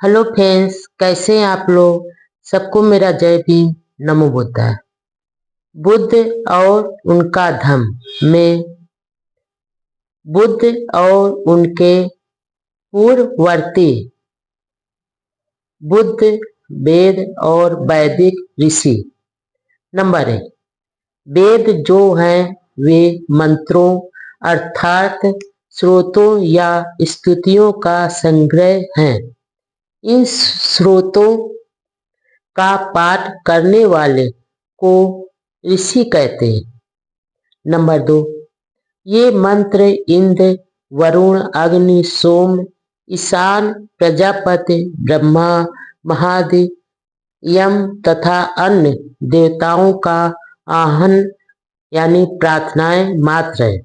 Hello friends, कैसे हैं आप लोग। सबको मेरा जय भीम। नमो बुद्धाय। बुद्ध और उनका धम्म में बुद्ध और उनके पूर्ववर्ती बुद्ध, वेद और वैदिक ऋषि। नंबर 1, वेद जो हैं वे मंत्रों अर्थात स्रोतों या स्तुतियों का संग्रह हैं। इन स्रोतों का पाठ करने वाले को ऋषि कहते हैं। नंबर 2, ये मंत्र इंद्र, वरुण, अग्नि, सोम, ईशान, प्रजापति, ब्रह्मा, महादेव, यम तथा अन्य देवताओं का आह्वान यानी प्रार्थनाएं मात्र है।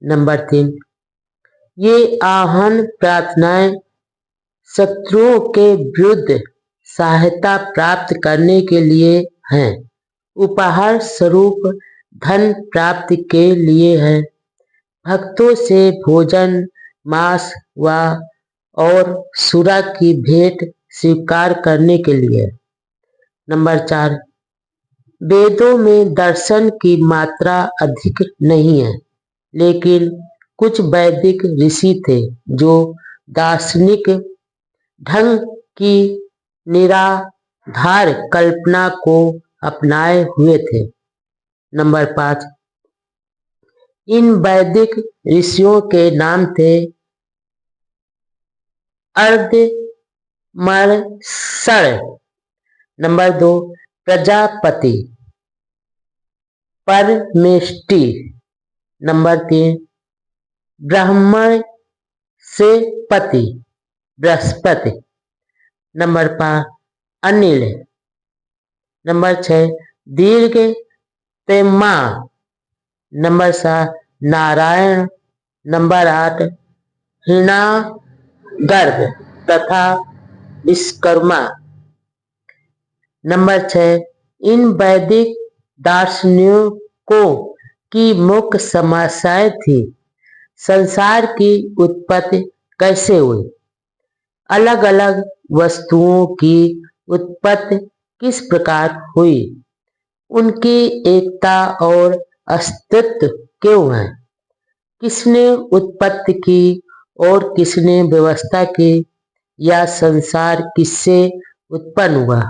नंबर 3, ये आह्वान प्रार्थनाएं शत्रुओं के विरुद्ध सहायता प्राप्त करने के लिए हैं, उपहार स्वरूप धन प्राप्ति के लिए है, भक्तों से भोजन, मांस व और सुरा की भेंट स्वीकार करने के लिए। नंबर 4, वेदों में दर्शन की मात्रा अधिक नहीं है, लेकिन कुछ वैदिक ऋषि थे जो दार्शनिक ढंग की निराधार कल्पना को अपनाए हुए थे। नंबर 5, इन वैदिक ऋषियों के नाम थे अर्धमर्षण। नंबर 2, प्रजापति, परमेष्टि। नंबर 3, ब्राह्मण से पति, बृहस्पति। नंबर 5, अनिल। नंबर 6, दीर्घ तेमा। नंबर 7, नारायण। नंबर 8, हिरण्यगर्भ तथा विश्वकर्मा। नंबर 6, इन वैदिक दार्शनिकों की मुख्य समस्याएं थी संसार की उत्पत्ति कैसे हुई, अलग अलग वस्तुओं की उत्पत्ति किस प्रकार हुई, उनकी एकता और अस्तित्व क्यों है, किसने उत्पत्ति की और किसने व्यवस्था की, या संसार किससे उत्पन्न हुआ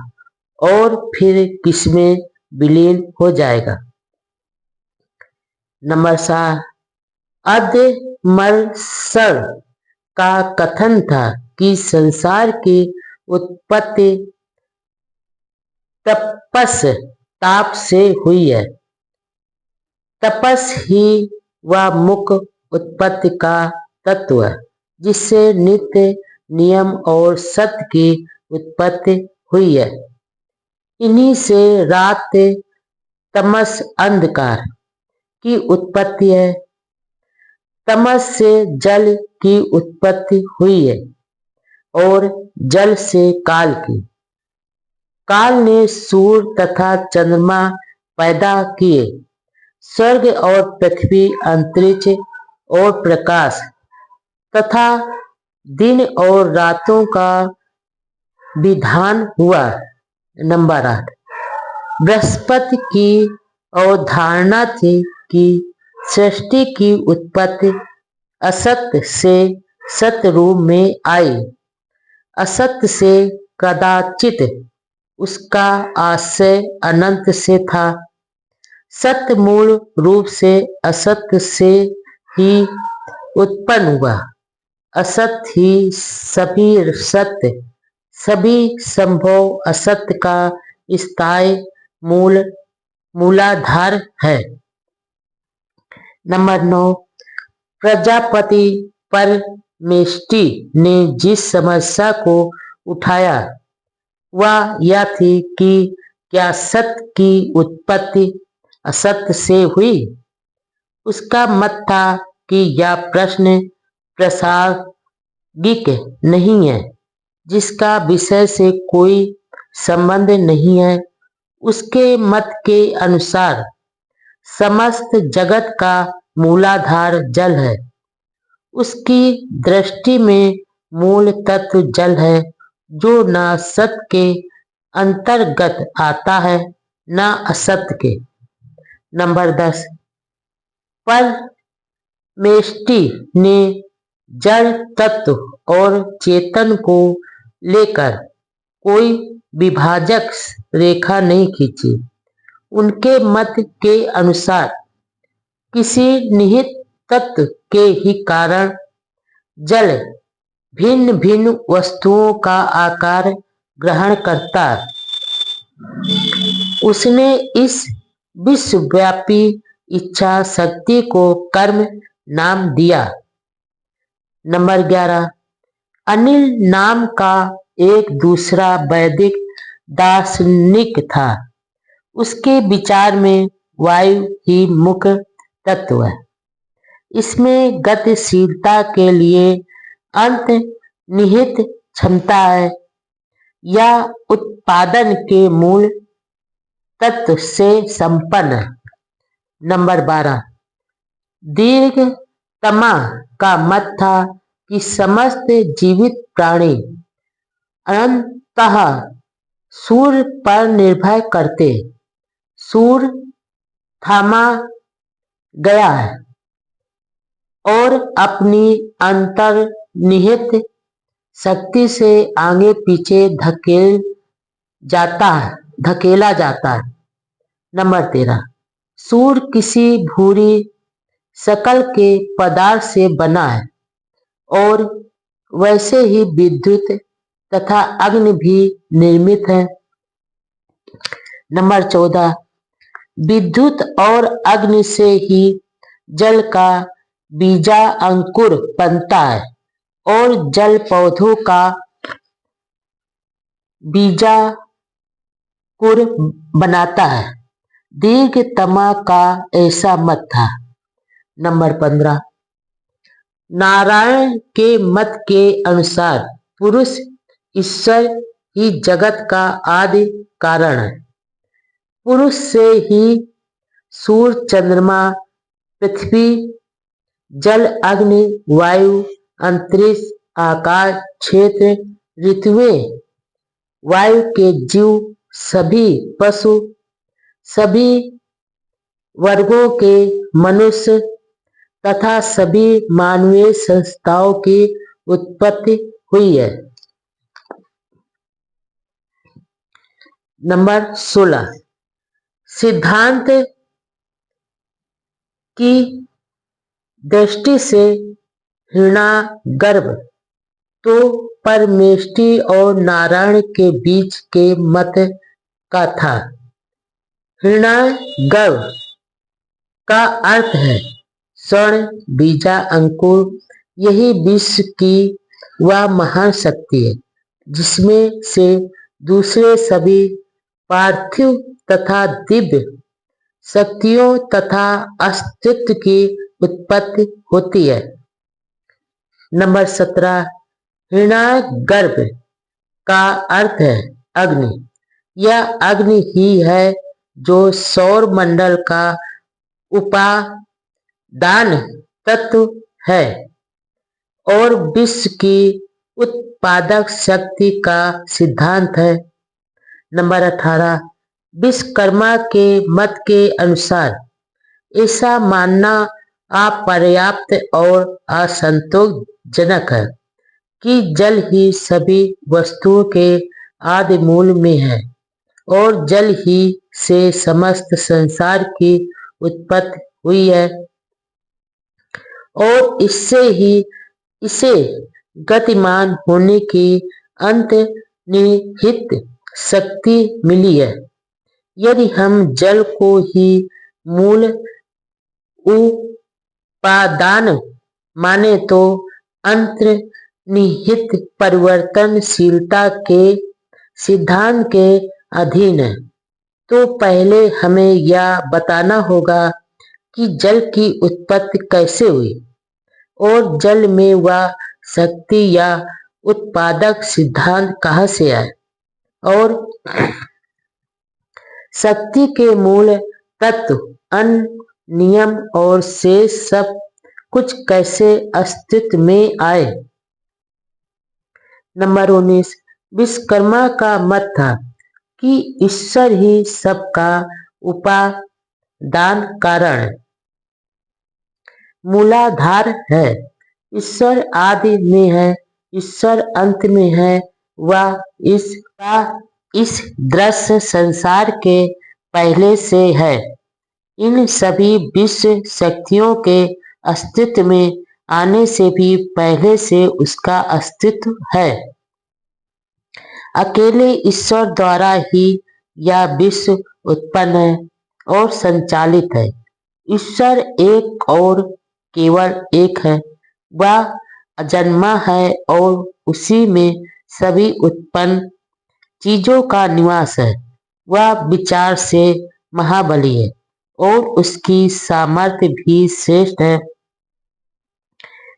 और फिर किसमें विलीन हो जाएगा। नंबर 7, अधमर्षण का कथन था कि संसार की उत्पत्ति तपस ताप से हुई है। तपस ही वह मुख्य उत्पत्ति का तत्व है जिससे नित्य नियम और सत्य की उत्पत्ति हुई है। इन्हीं से रात तमस अंधकार की उत्पत्ति है, तमस से जल की उत्पत्ति हुई है और जल से काल की। काल ने सूर्य तथा चंद्रमा पैदा किए, स्वर्ग और पृथ्वी, अंतरिक्ष और प्रकाश तथा दिन और रातों का विधान हुआ। नंबर 8, बृहस्पति की अवधारणा थी कि सृष्टि की उत्पत्ति असत्य से सत्य रूप में आई, असत्य से कदाचित उसका आशय अनंत से था, सत्य मूल रूप से असत्य से ही उत्पन्न हुआ, असत्य ही सभी सत्य, सभी संभव असत्य का स्थायी मूलाधार है। नंबर 9, प्रजापति परमेष्टि ने जिस समस्या को उठाया वह यह थी कि क्या सत्य की उत्पत्ति असत्य से हुई। उसका मत था कि यह प्रश्न प्रासंगिक नहीं है, जिसका विषय से कोई संबंध नहीं है। उसके मत के अनुसार समस्त जगत का मूलाधार जल है। उसकी दृष्टि में मूल तत्व जल है जो न सत के अंतर्गत आता है न असत के। नंबर 10, परमेष्टि ने जड़ तत्व और चेतन को लेकर कोई विभाजक रेखा नहीं खींची। उनके मत के अनुसार किसी निहित तत्व के ही कारण जल भिन्न भिन्न वस्तुओं का आकार ग्रहण करता है। उसने इस विश्वव्यापी इच्छा शक्ति को कर्म नाम दिया। नंबर 11, अनिल नाम का एक दूसरा वैदिक दार्शनिक था। उसके विचार में वायु ही मुख्य तत्व है। इसमें गतिशीलता के लिए अंतर्निहित क्षमता है या उत्पादन के मूल तत्व से संपन्न है। नंबर 12, दीर्घतमा का मत था कि समस्त जीवित प्राणी अनंतः सूर्य पर निर्भर करते। सूर्य थामा गया है और अपनी अंतर्निहित शक्ति से आगे पीछे धकेला जाता है। नंबर 13, सूर्य किसी भूरी शकल के पदार्थ से बना है और वैसे ही विद्युत तथा अग्नि भी निर्मित है। नंबर 14, विद्युत और अग्नि से ही जल का बीजा अंकुर बनता है और जल पौधों का बीजाकुर बनाता है। दीर्घतमा का ऐसा मत था। नंबर 15, नारायण के मत के अनुसार पुरुष ईश्वर ही जगत का आदि कारण है। पुरुष से ही सूर्य, चंद्रमा, पृथ्वी, जल, अग्नि, वायु, अंतरिक्ष, आकाश, क्षेत्र, ऋतुएं, वायु के जीव, सभी पशु, सभी वर्गों के मनुष्य तथा सभी मानवीय संस्थाओं की उत्पत्ति हुई है। नंबर 16, सिद्धांत की दृष्टि से हिरण्यगर्भ तो परमेष्टि और नारायण के बीच के मत का था। हिरण्यगर्भ का अर्थ है स्वर्ण, बीजा, अंकुर। यही विश्व की वह महान शक्ति है जिसमें से दूसरे सभी पार्थिव तथा दिव्य शक्तियों तथा अस्तित्व की उत्पत्ति होती है। नंबर 17, हिरण्यगर्भ का अर्थ है अग्नि। यह अग्नि ही है जो सौर मंडल का उपादान तत्व है और विश्व की उत्पादक शक्ति का सिद्धांत है। नंबर 18, विश्वकर्मा के मत के अनुसार ऐसा मानना अपर्याप्त और असंतोषजनक है कि जल ही सभी वस्तुओं के आदि मूल में है और जल ही से समस्त संसार की उत्पत्ति हुई है और इससे ही इसे गतिमान होने की अंतर्निहित शक्ति मिली है। यदि हम जल को ही मूल उपादान माने तो अंतर्निहित परिवर्तनशीलता के सिद्धांत के अधीन है। तो पहले हमें यह बताना होगा कि जल की उत्पत्ति कैसे हुई और जल में वह शक्ति या उत्पादक सिद्धांत कहाँ से आए और शक्ति के मूल तत्व, अन्न, नियम और शेष सब कुछ कैसे अस्तित्व में आए। नंबर 19, विश्वकर्मा का मत था कि ईश्वर ही सबका उपादान कारण मूलाधार है। ईश्वर आदि में है, ईश्वर अंत में है। वह इस दृश्य संसार के पहले से है। इन सभी विश्व शक्तियों के अस्तित्व में आने से भी पहले से उसका अस्तित्व है। अकेले ईश्वर द्वारा ही यह विश्व उत्पन्न है और संचालित है। ईश्वर एक और केवल एक है। वह अजन्मा है और उसी में सभी उत्पन्न चीजों का निवास है। वह विचार से महाबली है और उसकी सामर्थ्य भी श्रेष्ठ है।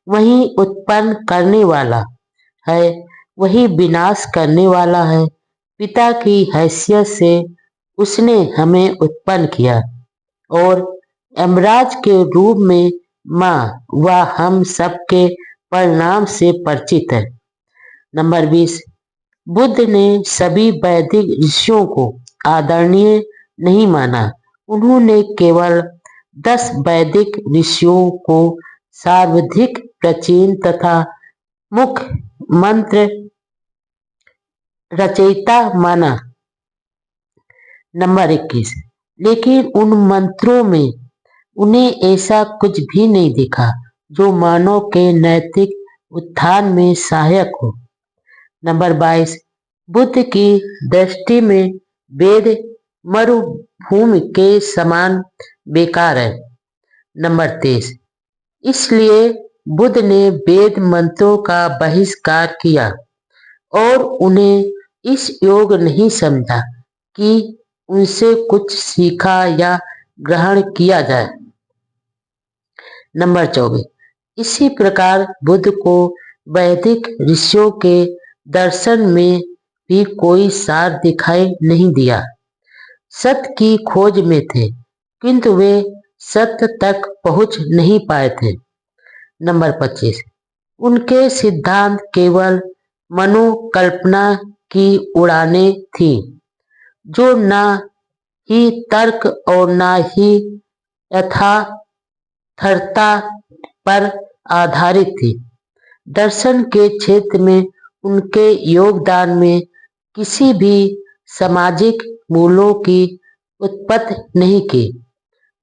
वही उत्पन्न करने वाला है, वही विनाश करने वाला है। पिता की हैसियत से उसने हमें उत्पन्न किया और यमराज के रूप में माँ वह हम सबके परिणाम से परिचित है। नंबर 20, बुद्ध ने सभी वैदिक ऋषियों को आदरणीय नहीं माना। उन्होंने केवल 10 वैदिक ऋषियों को सर्वाधिक प्राचीन तथा मुख्य मंत्र रचयिता माना। नंबर 21, लेकिन उन मंत्रों में उन्हें ऐसा कुछ भी नहीं दिखा जो मानव के नैतिक उत्थान में सहायक हो। नंबर 22, बुद्ध की दृष्टि में वेद मरुभूमि के समान बेकार है। नंबर 23, इसलिए बुद्ध ने वेद मंत्रों का बहिष्कार किया और उन्हें इस योग नहीं समझा कि उनसे कुछ सीखा या ग्रहण किया जाए। नंबर 24, इसी प्रकार बुद्ध को वैदिक ऋषियों के दर्शन में भी कोई सार दिखाई नहीं दिया। सत्य की खोज में थे किंतु वे सत्य तक पहुंच नहीं पाए थे। नंबर 25, उनके सिद्धांत केवल मनोकल्पना की उड़ाने थी जो न ही तर्क और न ही यथार्थता पर आधारित थी। दर्शन के क्षेत्र में उनके योगदान में किसी भी सामाजिक मूल्यों की उत्पत्ति नहीं की।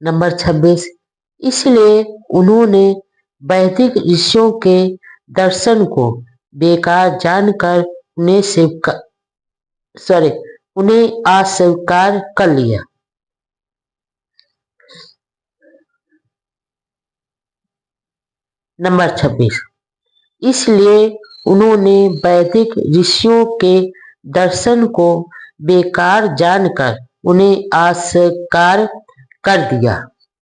नंबर 26, इसलिए उन्होंने वैदिक ऋषियों के दर्शन को बेकार जानकर उन्हें अस्वीकार कर लिया। नंबर 26, इसलिए उन्होंने वैदिक ऋषियों के दर्शन को बेकार जानकर उन्हें अस्वीकार कर दिया।